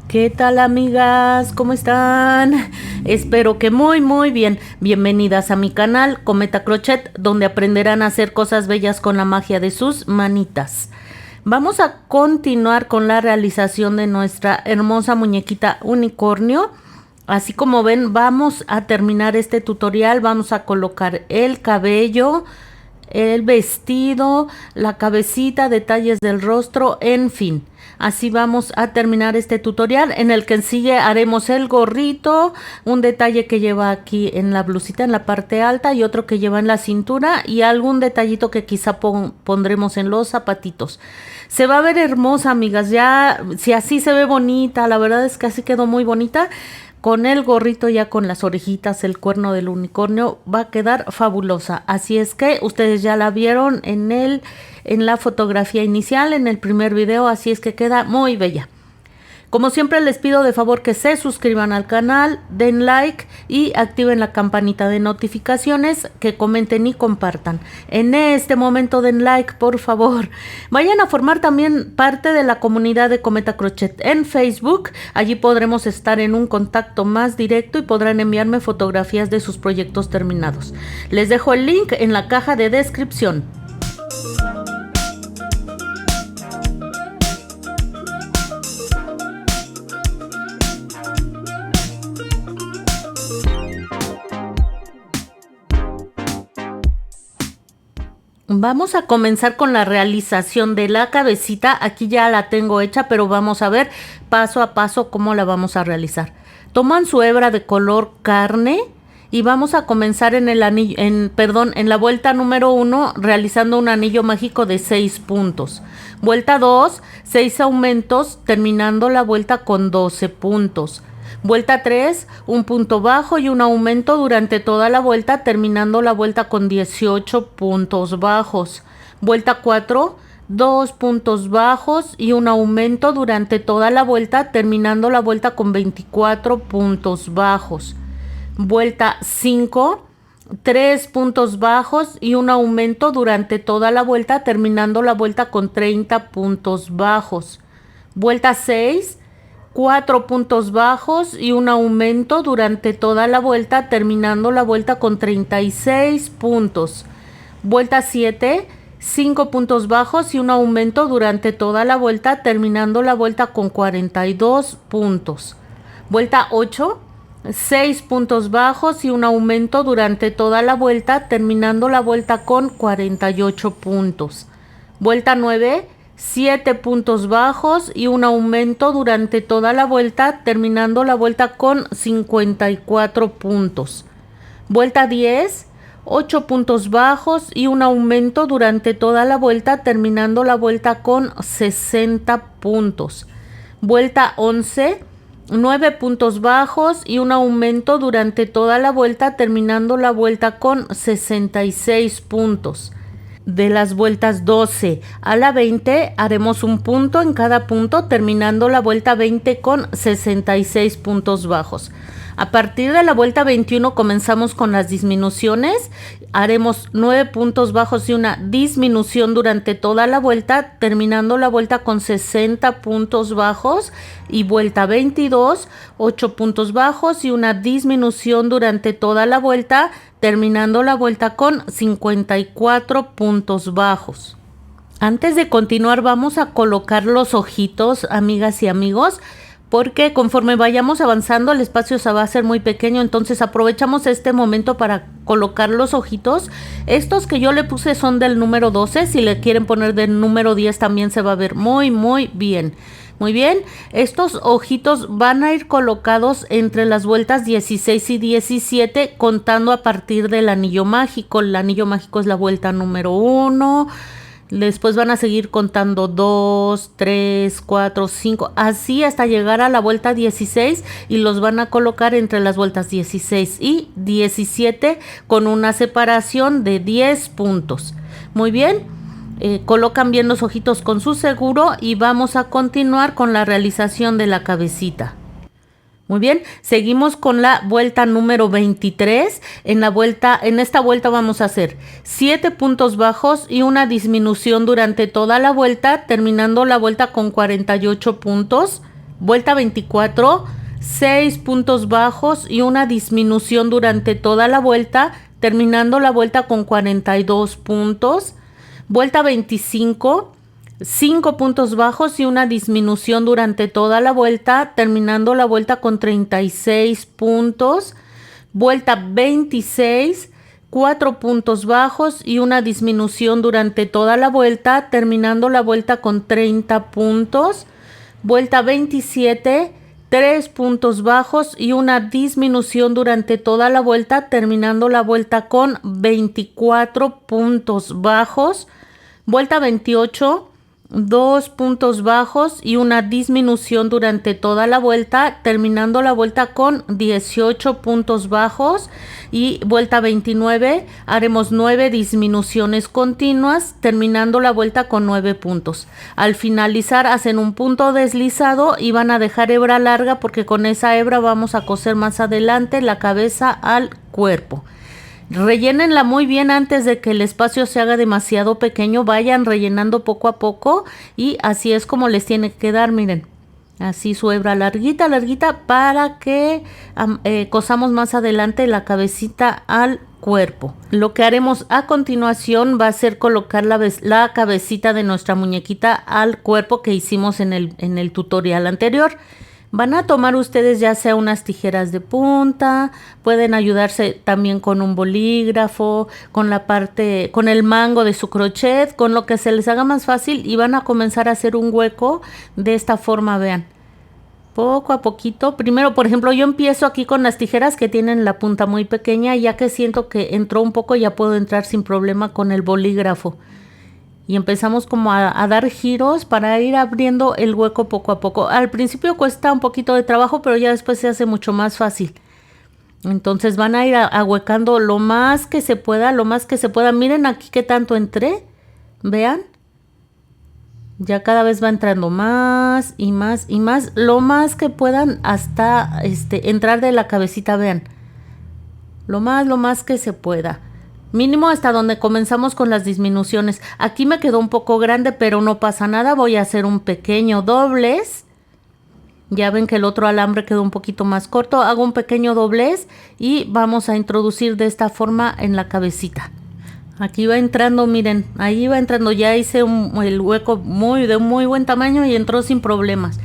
¿Qué tal, amigas? ¿Cómo están? Espero que muy bien. Bienvenidas a mi canal Cometa Crochet, donde aprenderán a hacer cosas bellas con la magia de sus manitas. Vamos a continuar con la realización de nuestra hermosa muñequita unicornio. Así como ven, vamos a terminar este tutorial. Vamos a colocar el cabello, el vestido, la cabecita, detalles del rostro, en fin. Así vamos a terminar este tutorial. En el que sigue haremos el gorrito, un detalle que lleva aquí en la blusita en la parte alta y otro que lleva en la cintura y algún detallito que quizá pondremos en los zapatitos. Se va a ver hermosa, amigas. Ya, si así se ve bonita, la verdad es que así quedó muy bonita. Con el gorrito, ya con las orejitas, el cuerno del unicornio, va a quedar fabulosa. Así es que ustedes ya la vieron en la fotografía inicial, en el primer video, así es que queda muy bella. Como siempre les pido de favor que se suscriban al canal, den like y activen la campanita de notificaciones, que comenten y compartan. En este momento den like, por favor. Vayan a formar también parte de la comunidad de Cometa Crochet en Facebook. Allí podremos estar en un contacto más directo y podrán enviarme fotografías de sus proyectos terminados. Les dejo el link en la caja de descripción. Vamos a comenzar con la realización de la cabecita. Aquí ya la tengo hecha, pero vamos a ver paso a paso cómo la vamos a realizar. Toman su hebra de color carne y vamos a comenzar en el anillo, en la vuelta número 1 realizando un anillo mágico de 6 puntos. Vuelta 2, 6 aumentos, terminando la vuelta con 12 puntos. Vuelta 3, un punto bajo y un aumento durante toda la vuelta, terminando la vuelta con 18 puntos bajos. Vuelta 4, 2 puntos bajos y un aumento durante toda la vuelta, terminando la vuelta con 24 puntos bajos. Vuelta 5, 3 puntos bajos y un aumento durante toda la vuelta, terminando la vuelta con 30 puntos bajos. Vuelta 6, 4 puntos bajos y un aumento durante toda la vuelta, terminando la vuelta con 36 puntos. Vuelta 7, 5 puntos bajos y un aumento durante toda la vuelta, terminando la vuelta con 42 puntos. Vuelta 8, 6 puntos bajos y un aumento durante toda la vuelta, terminando la vuelta con 48 puntos. Vuelta 9, 7 puntos bajos y un aumento durante toda la vuelta, terminando la vuelta con 54 puntos. Vuelta 10, 8 puntos bajos y un aumento durante toda la vuelta, terminando la vuelta con 60 puntos. Vuelta 11, 9 puntos bajos y un aumento durante toda la vuelta, terminando la vuelta con 66 puntos. De las vueltas 12 a la 20 haremos un punto en cada punto, terminando la vuelta 20 con 66 puntos bajos. A partir de la vuelta 21 comenzamos con las disminuciones. Haremos 9 puntos bajos y una disminución durante toda la vuelta, terminando la vuelta con 60 puntos bajos. Y vuelta 22, 8 puntos bajos y una disminución durante toda la vuelta, terminando la vuelta con 54 puntos bajos. Antes de continuar vamos a colocar los ojitos, amigas y amigos, porque conforme vayamos avanzando el espacio se va a hacer muy pequeño, entonces aprovechamos este momento para colocar los ojitos. Estos que yo le puse son del número 12, si le quieren poner del número 10 también se va a ver muy bien. Muy bien, estos ojitos van a ir colocados entre las vueltas 16 y 17, contando a partir del anillo mágico. El anillo mágico es la vuelta número 1. Después van a seguir contando 2, 3, 4, 5, así hasta llegar a la vuelta 16 y los van a colocar entre las vueltas 16 y 17 con una separación de 10 puntos. Muy bien, colocan bien los ojitos con su seguro y vamos a continuar con la realización de la cabecita. Muy bien, seguimos con la vuelta número 23. En esta vuelta vamos a hacer 7 puntos bajos y una disminución durante toda la vuelta, terminando la vuelta con 48 puntos. Vuelta 24, 6 puntos bajos y una disminución durante toda la vuelta, terminando la vuelta con 42 puntos. Vuelta 25, 5 puntos bajos y una disminución durante toda la vuelta, terminando la vuelta con 36 puntos. Vuelta 26, 4 puntos bajos y una disminución durante toda la vuelta, terminando la vuelta con 30 puntos. Vuelta 27, 3 puntos bajos y una disminución durante toda la vuelta, terminando la vuelta con 24 puntos bajos. Vuelta 28, 2 puntos bajos y una disminución durante toda la vuelta, terminando la vuelta con 18 puntos bajos. Y vuelta 29, haremos 9 disminuciones continuas, terminando la vuelta con 9 puntos. Al finalizar hacen un punto deslizado y van a dejar hebra larga, porque con esa hebra vamos a coser más adelante la cabeza al cuerpo. Rellénenla muy bien antes de que el espacio se haga demasiado pequeño. Vayan rellenando poco a poco y así es como les tiene que quedar, miren. Así su hebra larguita, larguita, para que cosamos más adelante la cabecita al cuerpo. Lo que haremos a continuación va a ser colocar la cabecita de nuestra muñequita al cuerpo que hicimos en el tutorial anterior. Van a tomar ustedes ya sea unas tijeras de punta, pueden ayudarse también con un bolígrafo, con el mango de su crochet, con lo que se les haga más fácil, y van a comenzar a hacer un hueco de esta forma, vean. Poco a poquito. Primero, por ejemplo, yo empiezo aquí con las tijeras que tienen la punta muy pequeña, ya que siento que entró un poco, ya puedo entrar sin problema con el bolígrafo. Y empezamos como a dar giros para ir abriendo el hueco poco a poco. Al principio cuesta un poquito de trabajo, pero ya después se hace mucho más fácil. Entonces van a ir ahuecando lo más que se pueda, lo más que se pueda. Miren aquí qué tanto entré. Vean. Ya cada vez va entrando más y más y más. Lo más que puedan hasta entrar de la cabecita, vean. Lo más que se pueda. Mínimo hasta donde comenzamos con las disminuciones. Aquí me quedó un poco grande, pero no pasa nada. Voy a hacer un pequeño doblez. Ya ven que el otro alambre quedó un poquito más corto. Hago un pequeño doblez y vamos a introducir de esta forma en la cabecita. Aquí va entrando, miren, ahí va entrando. Ya hice el hueco de muy buen tamaño y entró sin problemas.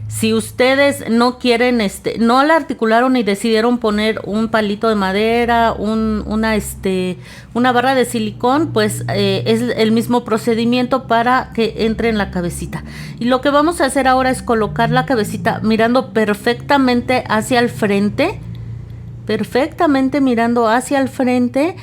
Si ustedes no quieren, no la articularon y decidieron poner un palito de madera, una barra de silicón, pues es el mismo procedimiento para que entre en la cabecita. Y lo que vamos a hacer ahora es colocar la cabecita mirando perfectamente hacia el frente. Perfectamente mirando hacia el frente.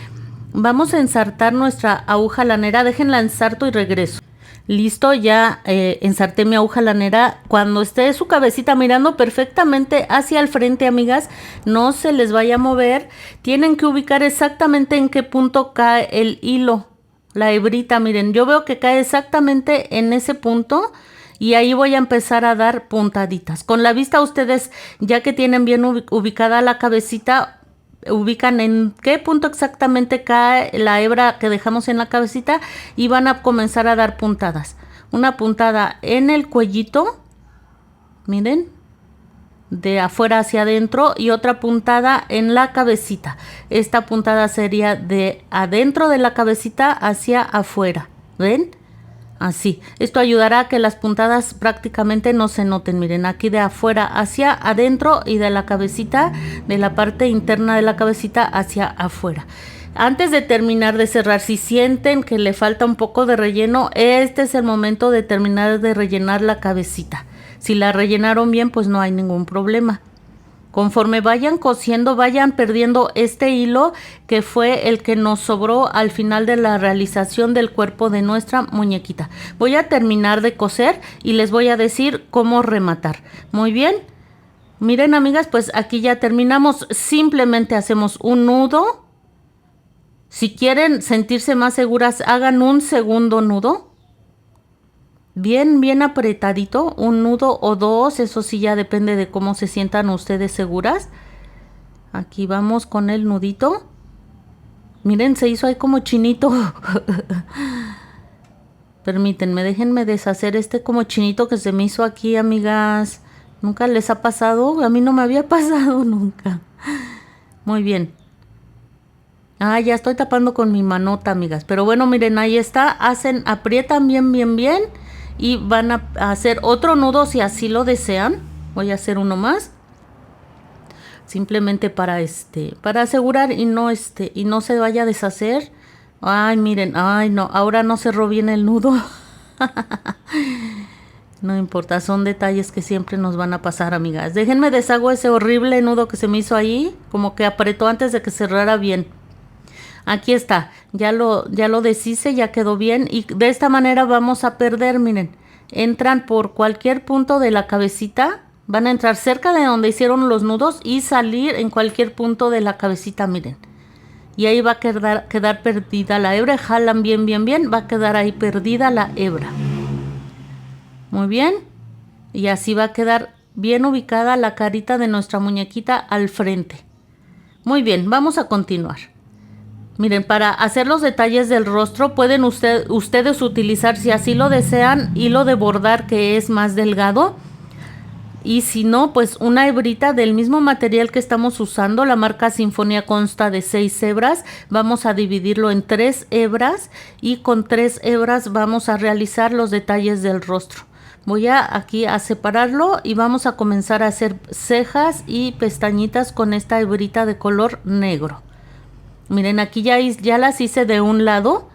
Vamos a ensartar nuestra aguja lanera. Déjenla ensarto y regreso. Listo, ya ensarté mi aguja lanera. Cuando esté su cabecita mirando perfectamente hacia el frente, amigas, no se les vaya a mover. Tienen que ubicar exactamente en qué punto cae el hilo, la hebrita. Miren, yo veo que cae exactamente en ese punto y ahí voy a empezar a dar puntaditas. Con la vista ustedes, ya que tienen bien ubicada la cabecita, ubican en qué punto exactamente cae la hebra que dejamos en la cabecita y van a comenzar a dar puntadas. Una puntada en el cuellito, miren, de afuera hacia adentro, y otra puntada en la cabecita. Esta puntada sería de adentro de la cabecita hacia afuera, ¿ven? Así, esto ayudará a que las puntadas prácticamente no se noten. Miren, aquí de afuera hacia adentro y de la cabecita, de la parte interna de la cabecita hacia afuera. Antes de terminar de cerrar, si sienten que le falta un poco de relleno, este es el momento de terminar de rellenar la cabecita. Si la rellenaron bien, pues no hay ningún problema. Conforme vayan cosiendo, vayan perdiendo este hilo que fue el que nos sobró al final de la realización del cuerpo de nuestra muñequita. Voy a terminar de coser y les voy a decir cómo rematar. Muy bien. Miren, amigas, pues aquí ya terminamos. Simplemente hacemos un nudo. Si quieren sentirse más seguras, hagan un segundo nudo. Bien apretadito, un nudo o dos, eso sí ya depende de cómo se sientan ustedes seguras. Aquí vamos con el nudito. Miren, se hizo ahí como chinito. Permítanme, déjenme deshacer como chinito que se me hizo aquí, amigas. ¿Nunca les ha pasado? A mí no me había pasado nunca. Muy bien. Ah, ya estoy tapando con mi manota, amigas. Pero bueno, miren, ahí está. Aprietan bien, bien, bien. Y van a hacer otro nudo si así lo desean. Voy a hacer uno más. Simplemente para asegurar y no se vaya a deshacer. Ay, miren, ay no, ahora no cerró bien el nudo. No importa, son detalles que siempre nos van a pasar, amigas. Déjenme deshago ese horrible nudo que se me hizo ahí, como que apretó antes de que cerrara bien. Aquí está, ya lo deshice, ya quedó bien y de esta manera vamos a perder, miren. Entran por cualquier punto de la cabecita, van a entrar cerca de donde hicieron los nudos y salir en cualquier punto de la cabecita, miren. Y ahí va a quedar perdida la hebra, jalan bien, bien, bien, va a quedar ahí perdida la hebra. Muy bien, y así va a quedar bien ubicada la carita de nuestra muñequita al frente. Muy bien, vamos a continuar. Miren, para hacer los detalles del rostro pueden ustedes utilizar, si así lo desean, hilo de bordar que es más delgado. Y si no, pues una hebrita del mismo material que estamos usando. La marca Sinfonía consta de 6 hebras. Vamos a dividirlo en 3 hebras y con 3 hebras vamos a realizar los detalles del rostro. Voy aquí a separarlo y vamos a comenzar a hacer cejas y pestañitas con esta hebrita de color negro. Miren, aquí ya las hice de un lado.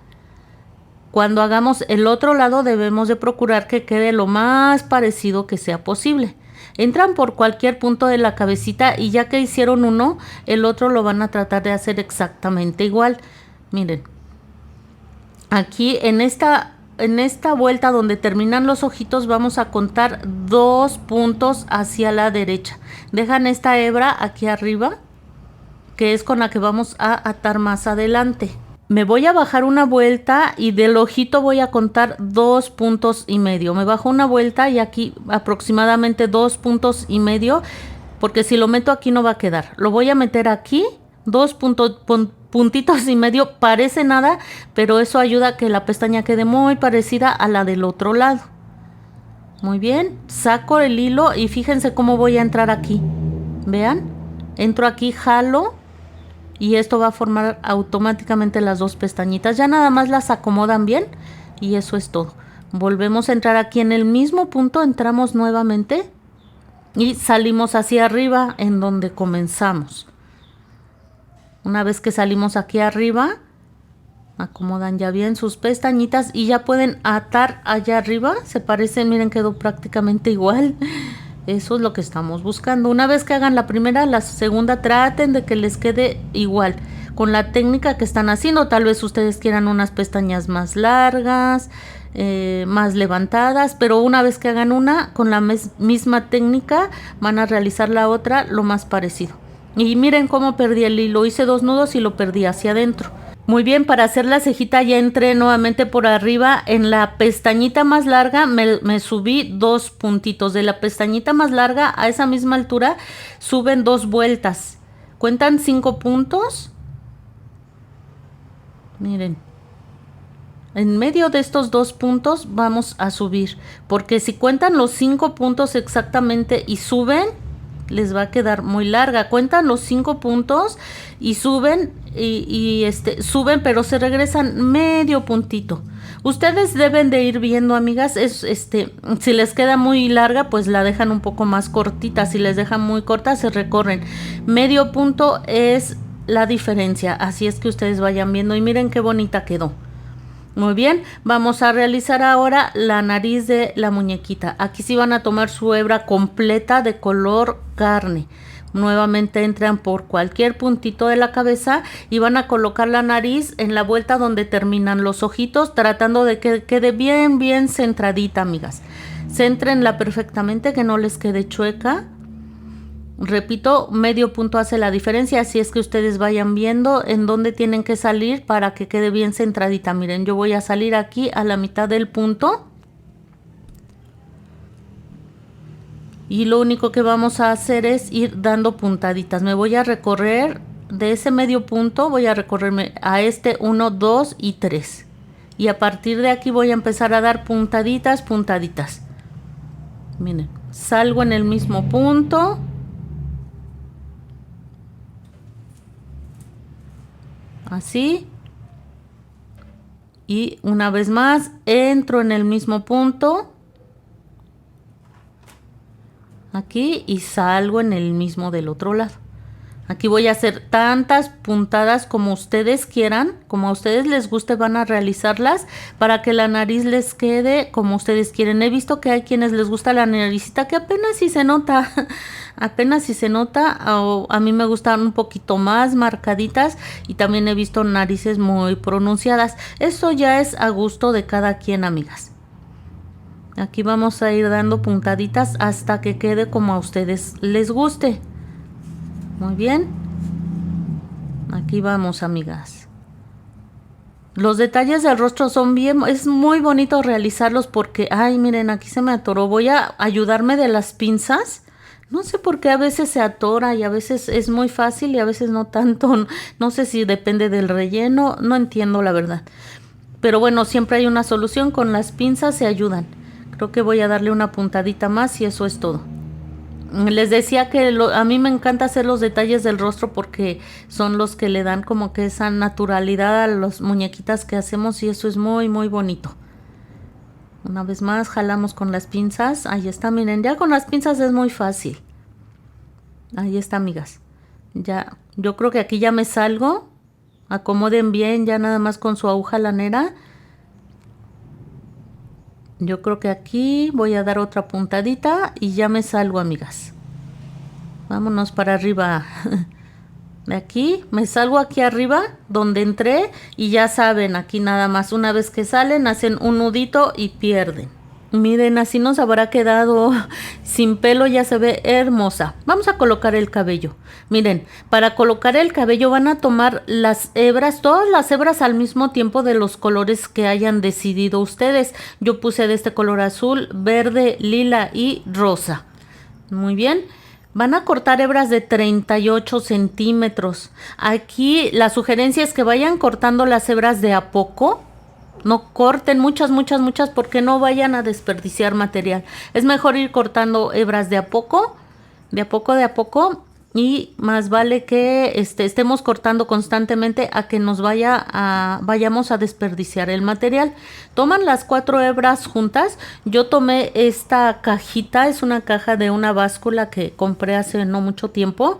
Cuando hagamos el otro lado debemos de procurar que quede lo más parecido que sea posible. Entran por cualquier punto de la cabecita y ya que hicieron uno, el otro lo van a tratar de hacer exactamente igual. Miren, aquí en esta vuelta donde terminan los ojitos vamos a contar 2 puntos hacia la derecha. Dejan esta hebra aquí arriba, que es con la que vamos a atar más adelante. Me voy a bajar una vuelta y del ojito voy a contar 2 puntos y medio. Me bajo una vuelta y aquí aproximadamente 2 puntos y medio, porque si lo meto aquí no va a quedar. Lo voy a meter aquí, 2 puntitos y medio, parece nada, pero eso ayuda a que la pestaña quede muy parecida a la del otro lado. Muy bien, saco el hilo y fíjense cómo voy a entrar aquí. Vean, entro aquí, jalo. Y esto va a formar automáticamente las 2 pestañitas. Ya nada más las acomodan bien y eso es todo. Volvemos a entrar aquí en el mismo punto, entramos nuevamente y salimos hacia arriba en donde comenzamos. Una vez que salimos aquí arriba, acomodan ya bien sus pestañitas y ya pueden atar allá arriba. Se parecen, miren, quedó prácticamente igual. Eso es lo que estamos buscando. Una vez que hagan la primera, la segunda traten de que les quede igual con la técnica que están haciendo. Tal vez ustedes quieran unas pestañas más largas, más levantadas, pero una vez que hagan una con la misma técnica van a realizar la otra lo más parecido. Y miren cómo perdí el hilo. Hice 2 nudos y lo perdí hacia adentro. Muy bien, para hacer la cejita ya entré nuevamente por arriba. En la pestañita más larga me subí 2 puntitos. De la pestañita más larga a esa misma altura suben 2 vueltas. Cuentan 5 puntos. Miren. En medio de estos 2 puntos vamos a subir. Porque si cuentan los 5 puntos exactamente y suben, les va a quedar muy larga. Cuentan los 5 puntos y suben suben, pero se regresan medio puntito. Ustedes deben de ir viendo, amigas, si les queda muy larga, pues la dejan un poco más cortita. Si les dejan muy corta, se recorren. Medio punto es la diferencia, así es que ustedes vayan viendo y miren qué bonita quedó. Muy bien, vamos a realizar ahora la nariz de la muñequita. Aquí sí van a tomar su hebra completa de color carne. Nuevamente entran por cualquier puntito de la cabeza y van a colocar la nariz en la vuelta donde terminan los ojitos, tratando de que quede bien, bien centradita, amigas. Céntrenla perfectamente, que no les quede chueca. Repito, medio punto hace la diferencia, así es que ustedes vayan viendo en dónde tienen que salir para que quede bien centradita. Miren, yo voy a salir aquí a la mitad del punto. Y lo único que vamos a hacer es ir dando puntaditas. Me voy a recorrer de ese medio punto, voy a recorrerme a 1, 2 y 3. Y a partir de aquí voy a empezar a dar puntaditas, puntaditas. Miren, salgo en el mismo punto. Así. Y una vez más, entro en el mismo punto. Aquí y salgo en el mismo del otro lado. Aquí voy a hacer tantas puntadas como ustedes quieran, como a ustedes les guste, van a realizarlas para que la nariz les quede como ustedes quieren. He visto que hay quienes les gusta la naricita que apenas si se nota, apenas si se nota, o a mí me gustan un poquito más marcaditas y también he visto narices muy pronunciadas. Eso ya es a gusto de cada quien, amigas. Aquí vamos a ir dando puntaditas hasta que quede como a ustedes les guste. Muy bien. Aquí vamos, amigas. Los detalles del rostro son bien, es muy bonito realizarlos porque, ay, miren, aquí se me atoró. Voy a ayudarme de las pinzas. No sé por qué a veces se atora y a veces es muy fácil y a veces no tanto. No sé si depende del relleno, no entiendo la verdad. Pero bueno, siempre hay una solución, con las pinzas se ayudan. Creo que voy a darle una puntadita más y eso es todo. Les decía que a mí me encanta hacer los detalles del rostro porque son los que le dan como que esa naturalidad a las muñequitas que hacemos y eso es muy muy bonito. Una vez más jalamos con las pinzas. Ahí está, miren, ya con las pinzas es muy fácil. Ahí está, amigas. Ya, yo creo que aquí ya me salgo. Acomoden bien ya nada más con su aguja lanera. Yo creo que aquí voy a dar otra puntadita y ya me salgo, amigas. Vámonos para arriba. De aquí, me salgo aquí arriba donde entré y ya saben, aquí nada más una vez que salen hacen un nudito y pierden. Miren, así nos habrá quedado sin pelo, ya se ve hermosa. Vamos a colocar el cabello. Miren, para colocar el cabello van a tomar las hebras, todas las hebras al mismo tiempo de los colores que hayan decidido ustedes. Yo puse de este color azul, verde, lila y rosa. Muy bien. Van a cortar hebras de 38 centímetros. Aquí la sugerencia es que vayan cortando las hebras de a poco. No corten muchas porque no vayan a desperdiciar material. Es mejor ir cortando hebras de a poco, y más vale que estemos cortando constantemente a que vayamos a desperdiciar el material. Toman las 4 hebras juntas. Yo tomé esta cajita, es una caja de una báscula que compré hace no mucho tiempo.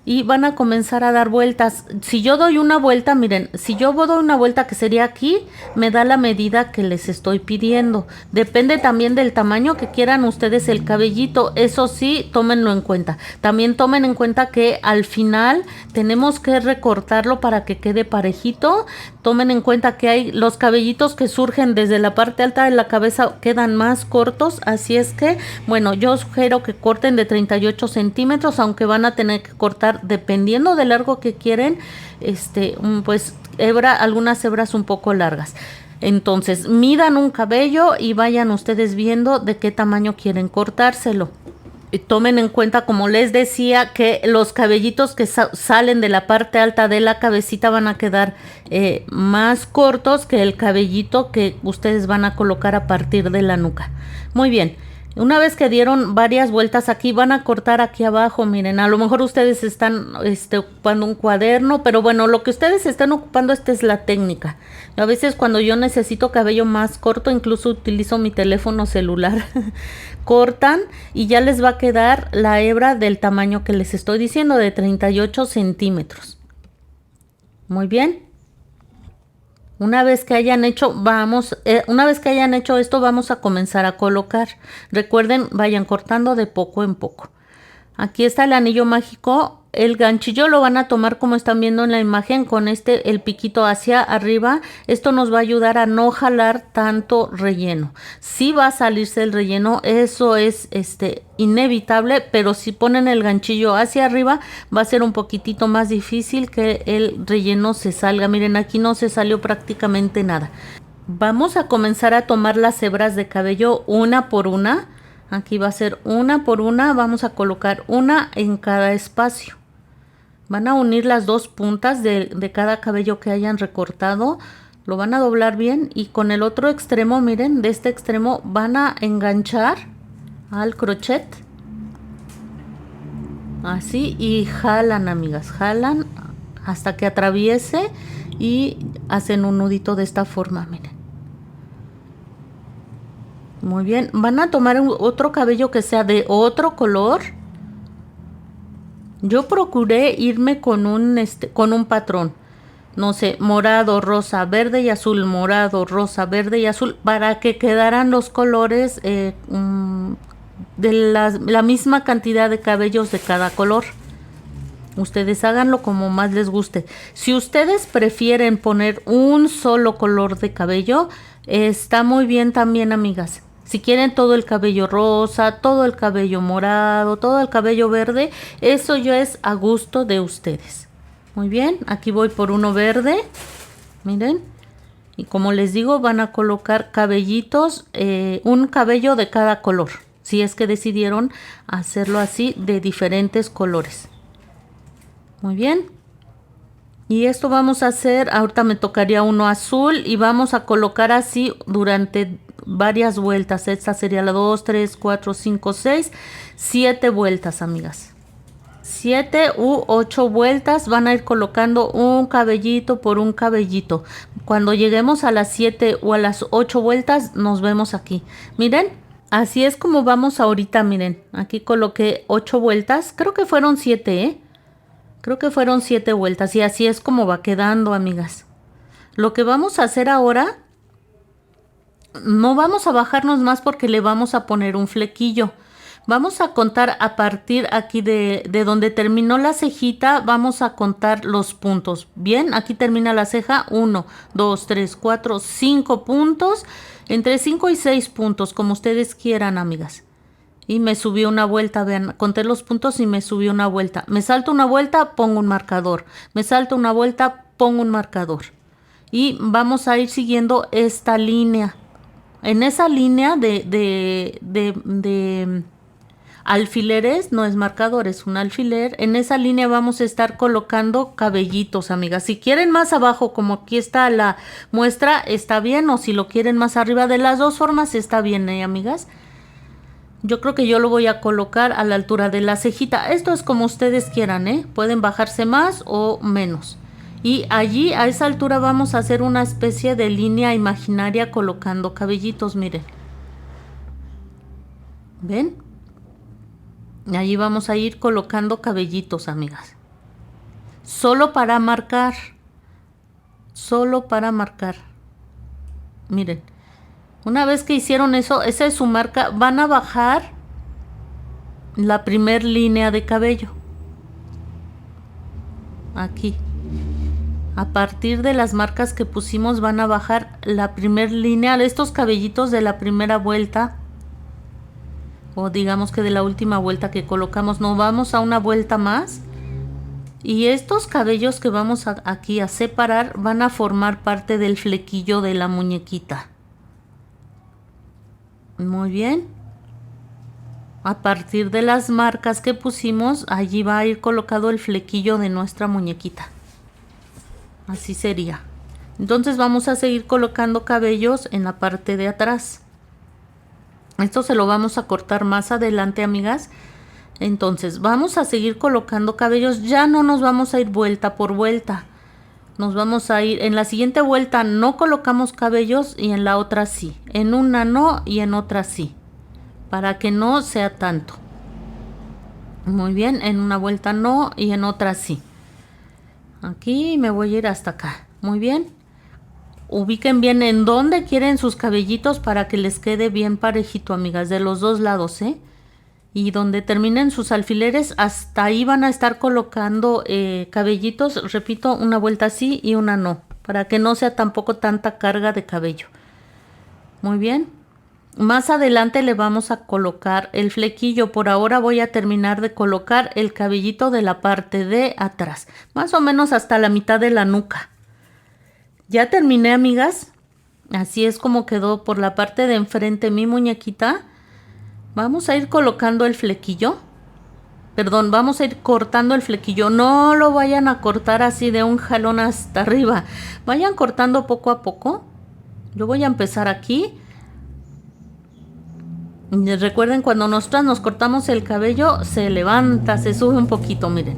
Y van a comenzar a dar vueltas. Si yo doy una vuelta, miren, si yo doy una vuelta que sería aquí, me da la medida que les estoy pidiendo. Depende también del tamaño que quieran ustedes el cabellito. Eso sí, tómenlo en cuenta. También tomen en cuenta que al final tenemos que recortarlo para que quede parejito. Tomen en cuenta que hay los cabellitos que surgen desde la parte alta de la cabeza quedan más cortos. Así es que, bueno, yo sugiero que corten de 38 centímetros, aunque van a tener que cortar dependiendo del largo que quieren, pues algunas hebras un poco largas. Entonces, midan un cabello y vayan ustedes viendo de qué tamaño quieren cortárselo. Tomen en cuenta, como les decía, que los cabellitos que salen de la parte alta de la cabecita van a quedar más cortos que el cabellito que ustedes van a colocar a partir de la nuca. Muy bien. Una vez que dieron varias vueltas aquí, van a cortar aquí abajo. Miren, a lo mejor ustedes están ocupando un cuaderno, pero bueno, lo que ustedes están ocupando, esta es la técnica. A veces cuando yo necesito cabello más corto, incluso utilizo mi teléfono celular. Cortan y ya les va a quedar la hebra del tamaño que les estoy diciendo, de 38 centímetros. Muy bien. Una vez que hayan hecho esto, vamos a comenzar a colocar. Recuerden, vayan cortando de poco en poco. Aquí está el anillo mágico. El ganchillo lo van a tomar como están viendo en la imagen, con el piquito hacia arriba. Esto nos va a ayudar a no jalar tanto relleno. Sí va a salirse el relleno, eso es inevitable, pero si ponen el ganchillo hacia arriba va a ser un poquitito más difícil que el relleno se salga. Miren, aquí no se salió prácticamente nada. Vamos a comenzar a tomar las hebras de cabello una por una. Aquí va a ser una por una, vamos a colocar una en cada espacio. Van a unir las dos puntas de cada cabello que hayan recortado, lo van a doblar bien y con el otro extremo, miren, de este extremo van a enganchar al crochet. Así, y jalan, amigas, jalan hasta que atraviese y hacen un nudito de esta forma, miren. Muy bien, van a tomar otro cabello que sea de otro color. Yo procuré irme con un patrón, no sé, morado, rosa, verde y azul, morado, rosa, verde y azul, para que quedaran los colores de la misma cantidad de cabellos de cada color. Ustedes háganlo como más les guste. Si ustedes prefieren poner un solo color de cabello, está muy bien también, amigas. Si quieren todo el cabello rosa, todo el cabello morado, todo el cabello verde, eso ya es a gusto de ustedes. Muy bien, aquí voy por uno verde. Miren. Y como les digo, van a colocar cabellitos, un cabello de cada color. Si es que decidieron hacerlo así de diferentes colores. Muy bien. Y esto vamos a hacer, ahorita me tocaría uno azul y vamos a colocar así durante varias vueltas. Esta sería la 2, 3, 4, 5, 6, 7 vueltas, amigas. 7 u 8 vueltas van a ir colocando un cabellito por un cabellito. Cuando lleguemos a las 7 o a las 8 vueltas nos vemos aquí. Miren, así es como vamos ahorita, miren. Aquí coloqué 8 vueltas, creo que fueron 7, Creo que fueron 7 vueltas y así es como va quedando, amigas. Lo que vamos a hacer ahora, no vamos a bajarnos más porque le vamos a poner un flequillo. Vamos a contar a partir aquí de donde terminó la cejita, vamos a contar los puntos. Bien, aquí termina la ceja, 1, 2, 3, 4, 5 puntos, entre 5 y 6 puntos, como ustedes quieran, amigas. Y me subí una vuelta, vean, conté los puntos y me subí una vuelta. Me salto una vuelta, pongo un marcador. Me salto una vuelta, pongo un marcador. Y vamos a ir siguiendo esta línea. En esa línea de alfileres, no es marcador, es un alfiler. En esa línea vamos a estar colocando cabellitos, amigas. Si quieren más abajo, como aquí está la muestra, está bien. O si lo quieren más arriba, de las dos formas está bien, amigas. Yo creo que yo lo voy a colocar a la altura de la cejita. Esto es como ustedes quieran, Pueden bajarse más o menos. Y allí, a esa altura, vamos a hacer una especie de línea imaginaria colocando cabellitos, miren. ¿Ven? Y allí vamos a ir colocando cabellitos, amigas. Solo para marcar. Solo para marcar. Miren. Una vez que hicieron eso, esa es su marca, van a bajar la primer línea de cabello. Aquí. A partir de las marcas que pusimos van a bajar la primer línea de estos cabellitos de la primera vuelta. O digamos que de la última vuelta que colocamos. No, vamos a una vuelta más. Y estos cabellos que vamos aquí a separar van a formar parte del flequillo de la muñequita. Muy bien. A partir de las marcas que pusimos, allí va a ir colocado el flequillo de nuestra muñequita. Así sería. Entonces vamos a seguir colocando cabellos en la parte de atrás. Esto se lo vamos a cortar más adelante, amigas. Entonces vamos a seguir colocando cabellos. Ya no nos vamos a ir vuelta por vuelta. Nos vamos a ir, en la siguiente vuelta no colocamos cabellos y en la otra sí. En una no y en otra sí. Para que no sea tanto. Muy bien, en una vuelta no y en otra sí. Aquí me voy a ir hasta acá. Muy bien. Ubiquen bien en dónde quieren sus cabellitos para que les quede bien parejito, amigas, de los dos lados, Y donde terminen sus alfileres, hasta ahí van a estar colocando cabellitos, repito, una vuelta sí y una no, para que no sea tampoco tanta carga de cabello. Muy bien. Más adelante le vamos a colocar el flequillo. Por ahora voy a terminar de colocar el cabellito de la parte de atrás, más o menos hasta la mitad de la nuca. Ya terminé, amigas. Así es como quedó por la parte de enfrente mi muñequita. Vamos a ir colocando el flequillo. Perdón, vamos a ir cortando el flequillo. No lo vayan a cortar así de un jalón hasta arriba. Vayan cortando poco a poco. Yo voy a empezar aquí. Y recuerden, cuando nosotras nos cortamos el cabello, se levanta, se sube un poquito, miren.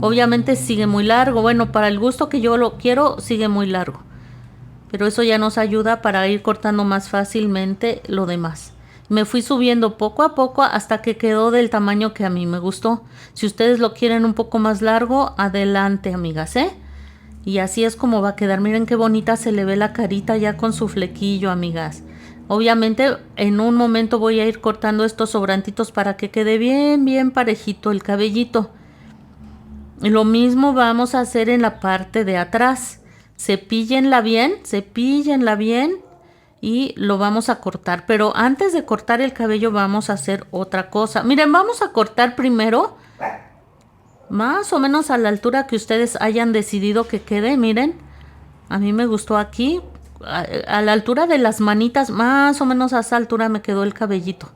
Obviamente sigue muy largo. Bueno, para el gusto que yo lo quiero, sigue muy largo. Pero eso ya nos ayuda para ir cortando más fácilmente lo demás. Me fui subiendo poco a poco hasta que quedó del tamaño que a mí me gustó. Si ustedes lo quieren un poco más largo, adelante, amigas, ¿eh? Y así es como va a quedar. Miren qué bonita se le ve la carita ya con su flequillo, amigas. Obviamente en un momento voy a ir cortando estos sobrantitos para que quede bien, bien parejito el cabellito. Lo mismo vamos a hacer en la parte de atrás. Cepíllenla bien y lo vamos a cortar. Pero antes de cortar el cabello vamos a hacer otra cosa. Miren, vamos a cortar primero más o menos a la altura que ustedes hayan decidido que quede. Miren, a mí me gustó aquí, a la altura de las manitas, más o menos a esa altura me quedó el cabellito.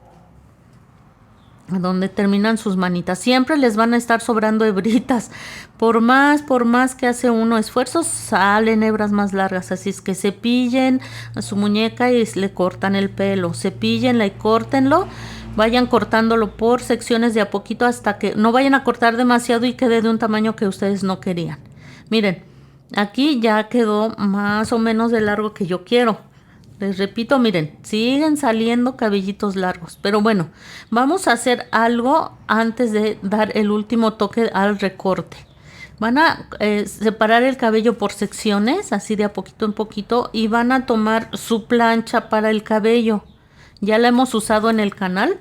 A donde terminan sus manitas. Siempre les van a estar sobrando hebritas. Por más que hace uno esfuerzos, salen hebras más largas. Así es que cepillen a su muñeca y le cortan el pelo. Cepíllenla y córtenlo. Vayan cortándolo por secciones de a poquito hasta que no vayan a cortar demasiado y quede de un tamaño que ustedes no querían. Miren, aquí ya quedó más o menos de largo que yo quiero. Les repito, miren, siguen saliendo cabellitos largos. Pero bueno, vamos a hacer algo antes de dar el último toque al recorte. Van a separar el cabello por secciones, así de a poquito en poquito, y van a tomar su plancha para el cabello. Ya la hemos usado en el canal.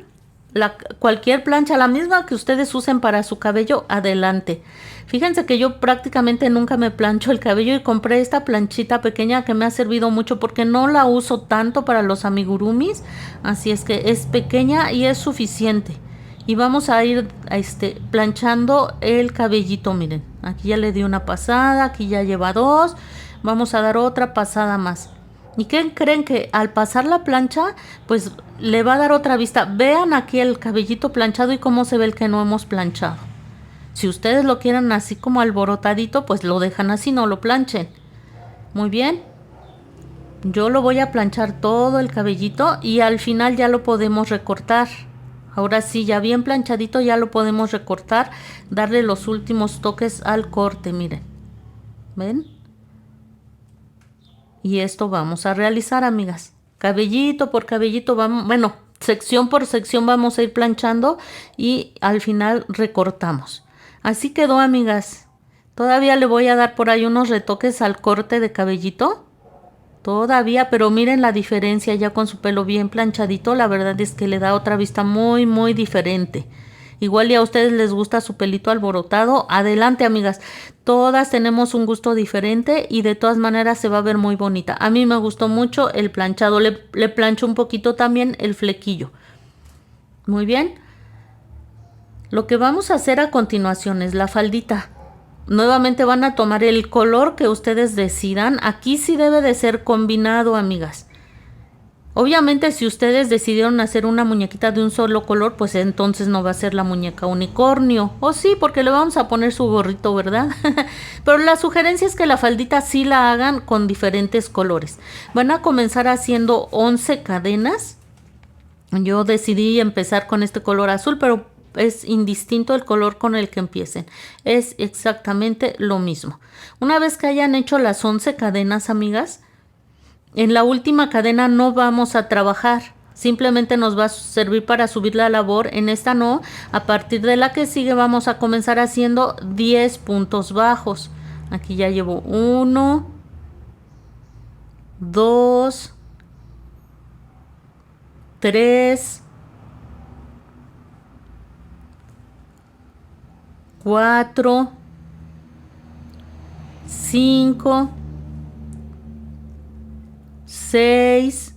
Cualquier plancha, la misma que ustedes usen para su cabello, adelante. Fíjense que yo prácticamente nunca me plancho el cabello y compré esta planchita pequeña que me ha servido mucho porque no la uso tanto para los amigurumis. Así es que es pequeña y es suficiente. Y vamos a ir planchando el cabellito, miren. Aquí ya le di una pasada, aquí ya lleva dos. Vamos a dar otra pasada más. ¿Y qué creen? Que al pasar la plancha, pues le va a dar otra vista. Vean aquí el cabellito planchado y cómo se ve el que no hemos planchado. Si ustedes lo quieren así como alborotadito, pues lo dejan así, no lo planchen. Muy bien. Yo lo voy a planchar todo el cabellito y al final ya lo podemos recortar. Ahora sí, ya bien planchadito ya lo podemos recortar. Darle los últimos toques al corte, miren. ¿Ven? Y esto vamos a realizar, amigas. Cabellito por cabellito vamos, bueno, sección por sección vamos a ir planchando y al final recortamos. Así quedó, amigas. Todavía le voy a dar por ahí unos retoques al corte de cabellito. Todavía, pero miren la diferencia ya con su pelo bien planchadito. La verdad es que le da otra vista muy, muy diferente. Igual y a ustedes les gusta su pelito alborotado. Adelante, amigas. Todas tenemos un gusto diferente y de todas maneras se va a ver muy bonita. A mí me gustó mucho el planchado. Le plancho un poquito también el flequillo. Muy bien. Lo que vamos a hacer a continuación es la faldita. Nuevamente van a tomar el color que ustedes decidan. Aquí sí debe de ser combinado, amigas. Obviamente si ustedes decidieron hacer una muñequita de un solo color, pues entonces no va a ser la muñeca unicornio. O sí, porque le vamos a poner su gorrito, ¿verdad? Pero la sugerencia es que la faldita sí la hagan con diferentes colores. Van a comenzar haciendo 11 cadenas. Yo decidí empezar con este color azul, pero es indistinto el color con el que empiecen. Es exactamente lo mismo. Una vez que hayan hecho las 11 cadenas, amigas, en la última cadena no vamos a trabajar, simplemente nos va a servir para subir la labor. En esta no, a partir de la que sigue vamos a comenzar haciendo 10 puntos bajos. Aquí ya llevo 1, 2, 3, 4, 5, 6,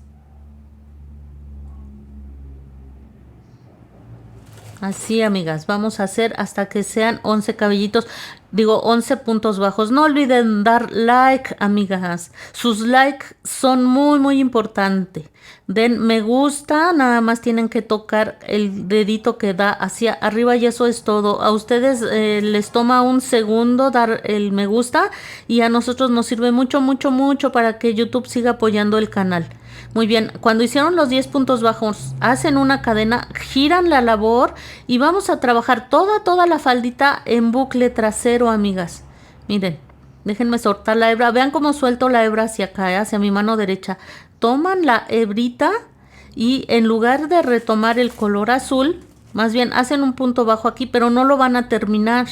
así, amigas, vamos a hacer hasta que sean 11 cabellitos, digo 11 puntos bajos. No olviden dar like, amigas, sus likes son muy muy importantes. Den me gusta, nada más tienen que tocar el dedito que da hacia arriba y eso es todo. A ustedes les toma un segundo dar el me gusta y a nosotros nos sirve mucho mucho mucho para que YouTube siga apoyando el canal. Muy bien, cuando hicieron los 10 puntos bajos, hacen una cadena, giran la labor y vamos a trabajar toda la faldita en bucle trasero, amigas. Miren, déjenme soltar la hebra. Vean cómo suelto la hebra hacia acá, hacia mi mano derecha. Toman la hebrita y en lugar de retomar el color azul, más bien hacen un punto bajo aquí, pero no lo van a terminar.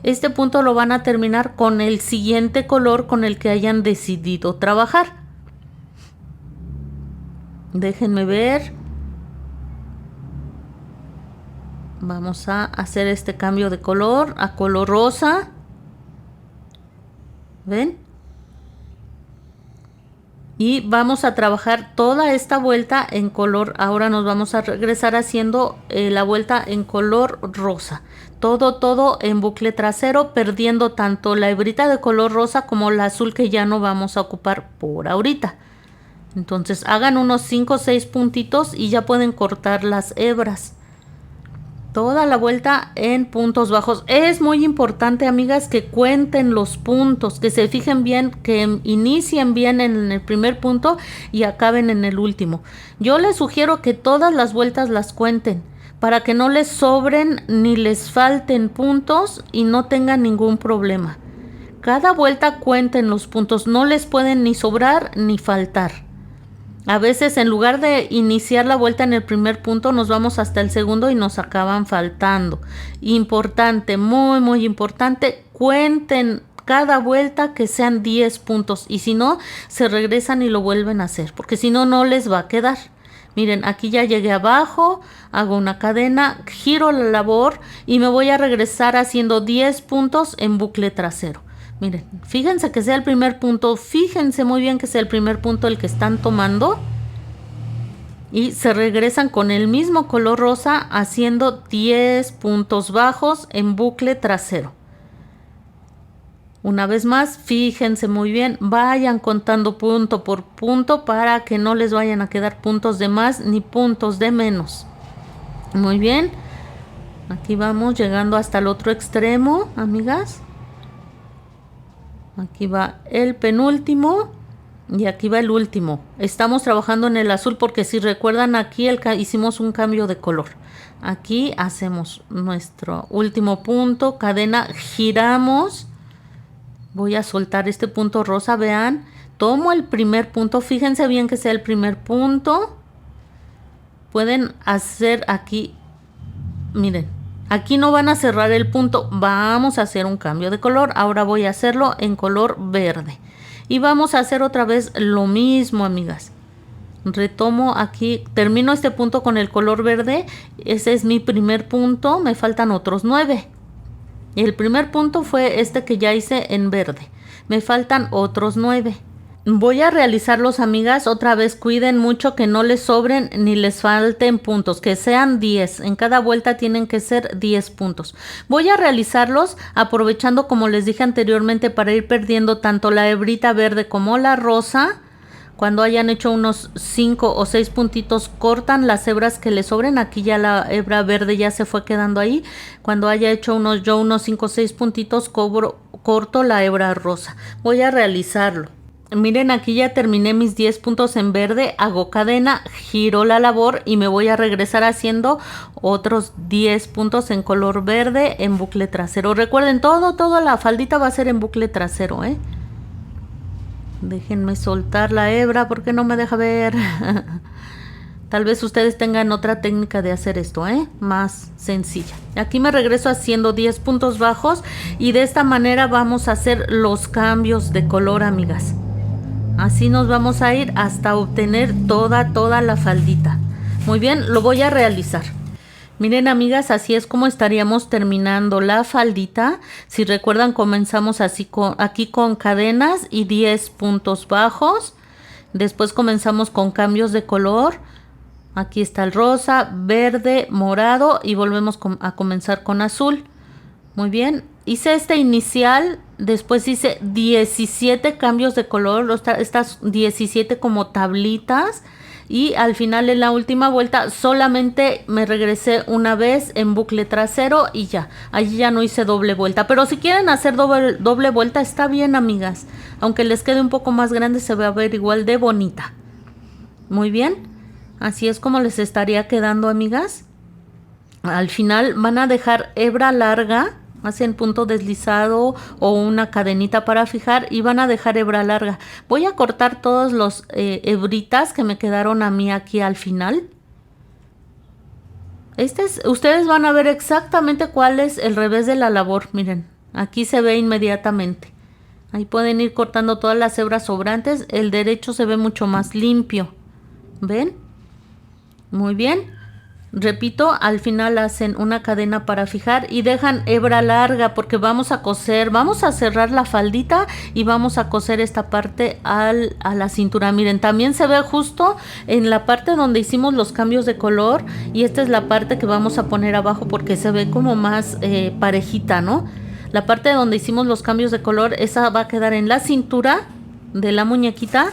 Este punto lo van a terminar con el siguiente color con el que hayan decidido trabajar. Déjenme ver. Vamos a hacer este cambio de color a color rosa. ¿Ven? Y vamos a trabajar toda esta vuelta en color. Ahora nos vamos a regresar haciendo la vuelta en color rosa. Todo en bucle trasero, perdiendo tanto la hebrita de color rosa como la azul que ya no vamos a ocupar por ahorita. Entonces hagan unos 5 o 6 puntitos y ya pueden cortar las hebras. Toda la vuelta en puntos bajos. Es muy importante, amigas, que cuenten los puntos, que se fijen bien, que inicien bien en el primer punto y acaben en el último. Yo les sugiero que todas las vueltas las cuenten para que no les sobren ni les falten puntos y no tengan ningún problema. Cada vuelta cuenten los puntos, no les pueden ni sobrar ni faltar. A veces en lugar de iniciar la vuelta en el primer punto nos vamos hasta el segundo y nos acaban faltando. Importante, muy importante, cuenten cada vuelta que sean 10 puntos y si no, se regresan y lo vuelven a hacer, porque si no, no les va a quedar. Miren, aquí ya llegué abajo, hago una cadena, giro la labor y me voy a regresar haciendo 10 puntos en bucle trasero. Miren, fíjense que sea el primer punto, fíjense muy bien que sea el primer punto el que están tomando. Y se regresan con el mismo color rosa haciendo 10 puntos bajos en bucle trasero. Una vez más, fíjense muy bien, vayan contando punto por punto para que no les vayan a quedar puntos de más ni puntos de menos. Muy bien, aquí vamos llegando hasta el otro extremo, amigas. Aquí va el penúltimo y aquí va el último. Estamos trabajando en el azul porque si recuerdan aquí hicimos un cambio de color. Aquí hacemos nuestro último punto, cadena, giramos. Voy a soltar este punto rosa, vean. Tomo el primer punto, fíjense bien que sea el primer punto. Pueden hacer aquí, miren. Aquí no van a cerrar el punto, vamos a hacer un cambio de color. Ahora voy a hacerlo en color verde. Y vamos a hacer otra vez lo mismo, amigas. Retomo aquí, termino este punto con el color verde. Ese es mi primer punto, me faltan otros 9. Y el primer punto fue este que ya hice en verde. Me faltan otros 9. Voy a realizarlos, amigas, otra vez cuiden mucho que no les sobren ni les falten puntos, que sean 10, en cada vuelta tienen que ser 10 puntos. Voy a realizarlos aprovechando, como les dije anteriormente, para ir perdiendo tanto la hebrita verde como la rosa. Cuando hayan hecho unos 5 o 6 puntitos, cortan las hebras que les sobren. Aquí ya la hebra verde ya se fue quedando ahí. Cuando haya hecho unos 5 o 6 puntitos, corto la hebra rosa. Voy a realizarlo. Miren, aquí ya terminé mis 10 puntos en verde, hago cadena, giro la labor y me voy a regresar haciendo otros 10 puntos en color verde en bucle trasero. Recuerden, toda la faldita va a ser en bucle trasero, ¿eh? Déjenme soltar la hebra porque no me deja ver. Tal vez ustedes tengan otra técnica de hacer esto, más sencilla. Aquí me regreso haciendo 10 puntos bajos y de esta manera vamos a hacer los cambios de color, amigas. Así nos vamos a ir hasta obtener toda la faldita. Muy bien, lo voy a realizar. Miren, amigas, así es como estaríamos terminando la faldita. Si recuerdan, comenzamos así aquí con cadenas y 10 puntos bajos. Después comenzamos con cambios de color. Aquí está el rosa, verde, morado y volvemos a comenzar con azul. Muy bien, hice este inicial, después hice 17 cambios de color, estas 17 como tablitas. Y al final, en la última vuelta, solamente me regresé una vez en bucle trasero y ya. Allí ya no hice doble vuelta. Pero si quieren hacer doble vuelta, está bien, amigas. Aunque les quede un poco más grande, se va a ver igual de bonita. Muy bien, así es como les estaría quedando, amigas. Al final van a dejar hebra larga, hacen punto deslizado o una cadenita para fijar y van a dejar hebra larga. Voy a cortar todos los hebritas que me quedaron a mí aquí al final. Ustedes van a ver exactamente cuál es el revés de la labor. Miren, aquí se ve inmediatamente. Ahí pueden ir cortando todas las hebras sobrantes. El derecho se ve mucho más limpio. ¿Ven? Muy bien. Repito, al final hacen una cadena para fijar y dejan hebra larga porque vamos a coser, vamos a cerrar la faldita y vamos a coser esta parte a la cintura. Miren, también se ve justo en la parte donde hicimos los cambios de color y esta es la parte que vamos a poner abajo porque se ve como más parejita, ¿no? La parte donde hicimos los cambios de color, esa va a quedar en la cintura de la muñequita.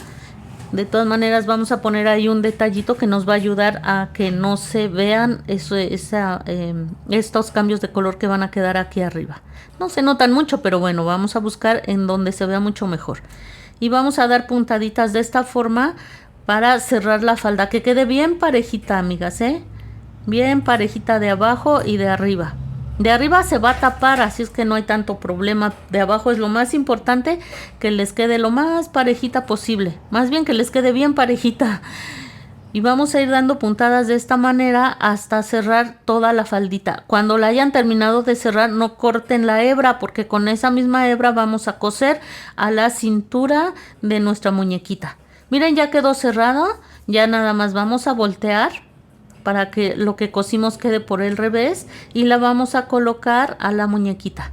De todas maneras vamos a poner ahí un detallito que nos va a ayudar a que no se vean estos cambios de color que van a quedar aquí arriba. No se notan mucho, pero bueno, vamos a buscar en donde se vea mucho mejor. Y vamos a dar puntaditas de esta forma para cerrar la falda, que quede bien parejita, amigas, bien parejita de abajo y de arriba. De arriba se va a tapar, así es que no hay tanto problema. De abajo es lo más importante, que les quede lo más parejita posible. Más bien que les quede bien parejita. Y vamos a ir dando puntadas de esta manera hasta cerrar toda la faldita. Cuando la hayan terminado de cerrar, no corten la hebra, porque con esa misma hebra vamos a coser a la cintura de nuestra muñequita. Miren, ya quedó cerrada. Ya nada más vamos a voltear para que lo que cosimos quede por el revés y la vamos a colocar a la muñequita.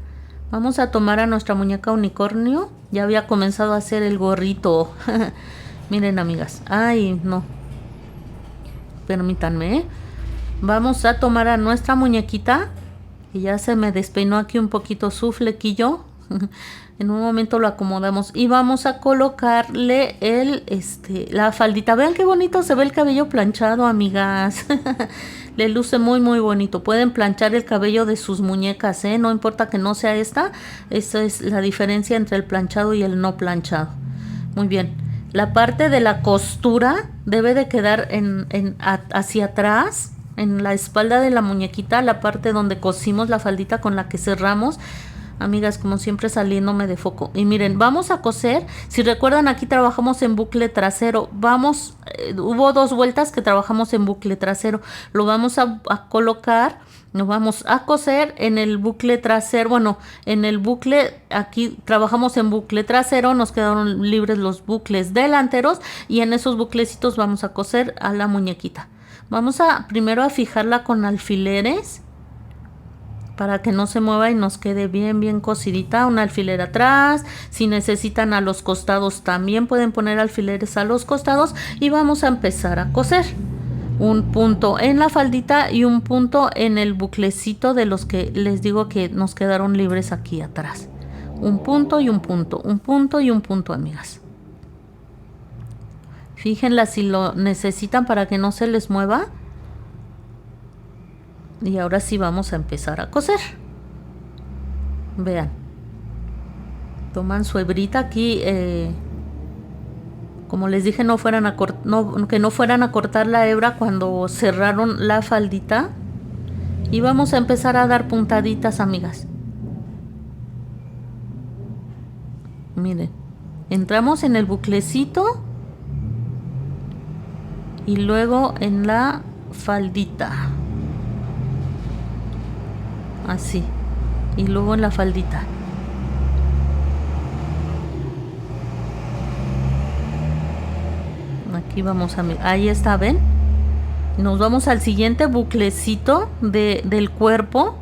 Vamos a tomar a nuestra muñeca unicornio. Ya había comenzado a hacer el gorrito. Miren, amigas. Ay, no. Permítanme. Vamos a tomar a nuestra muñequita. Que ya se me despeinó aquí un poquito su flequillo. En un momento lo acomodamos y vamos a colocarle la faldita. Vean qué bonito se ve el cabello planchado, amigas. Le luce muy muy bonito. Pueden planchar el cabello de sus muñecas, no importa que no sea esta. Esa es la diferencia entre el planchado y el no planchado. Muy bien. La parte de la costura debe de quedar hacia atrás, en la espalda de la muñequita, la parte donde cosimos la faldita con la que cerramos. Amigas, como siempre saliéndome de foco. Y miren, vamos a coser. Si recuerdan, aquí trabajamos en bucle trasero. Hubo 2 vueltas que trabajamos en bucle trasero. Lo vamos a colocar. Nos vamos a coser en el bucle trasero. Bueno, en el bucle, aquí trabajamos en bucle trasero. Nos quedaron libres los bucles delanteros. Y en esos buclecitos vamos a coser a la muñequita. Vamos primero a fijarla con alfileres, para que no se mueva y nos quede bien bien cosidita. Un alfiler atrás. Si necesitan a los costados, también pueden poner alfileres a los costados. Y vamos a empezar a coser. Un punto en la faldita y un punto en el buclecito de los que les digo que nos quedaron libres aquí atrás. Un punto y un punto. Un punto y un punto, amigas. Fíjenla si lo necesitan para que no se les mueva. Y ahora sí vamos a empezar a coser. Vean. Toman su hebrita aquí. Como les dije, que no fueran a cortar la hebra cuando cerraron la faldita. Y vamos a empezar a dar puntaditas, amigas. Miren. Entramos en el buclecito. Y luego en la faldita. Así. Y luego en la faldita. Aquí vamos a... Ahí está, ¿ven? Nos vamos al siguiente buclecito del cuerpo.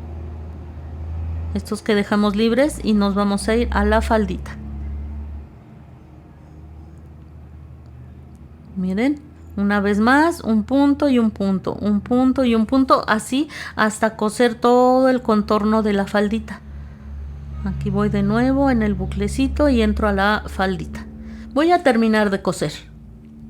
Estos que dejamos libres. Y nos vamos a ir a la faldita. Miren. Una vez más, un punto y un punto, un punto y un punto, así hasta coser todo el contorno de la faldita. Aquí voy de nuevo en el buclecito y entro a la faldita. Voy a terminar de coser.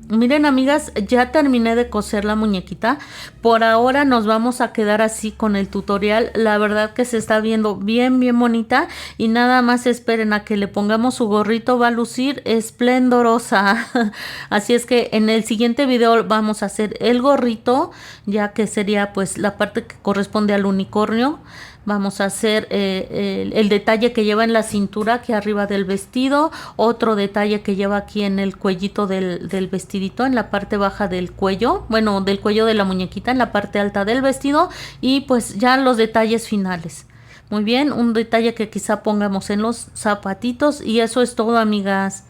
Miren, amigas, ya terminé de coser la muñequita. Por ahora nos vamos a quedar así con el tutorial. La verdad que se está viendo bien bonita, y nada más esperen a que le pongamos su gorrito, va a lucir esplendorosa. Así es que en el siguiente video vamos a hacer el gorrito, ya que sería pues la parte que corresponde al unicornio. Vamos a hacer el detalle que lleva en la cintura, aquí arriba del vestido, otro detalle que lleva aquí en el cuellito del vestidito, en la parte baja del cuello, bueno, del cuello de la muñequita, en la parte alta del vestido, y pues ya los detalles finales. Muy bien, un detalle que quizá pongamos en los zapatitos, y eso es todo, amigas.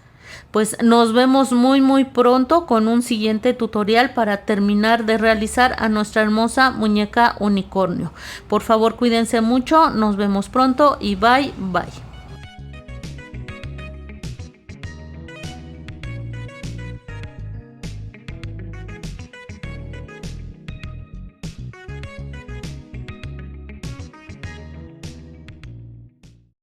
Pues nos vemos muy pronto con un siguiente tutorial para terminar de realizar a nuestra hermosa muñeca unicornio. Por favor, cuídense mucho, nos vemos pronto y bye.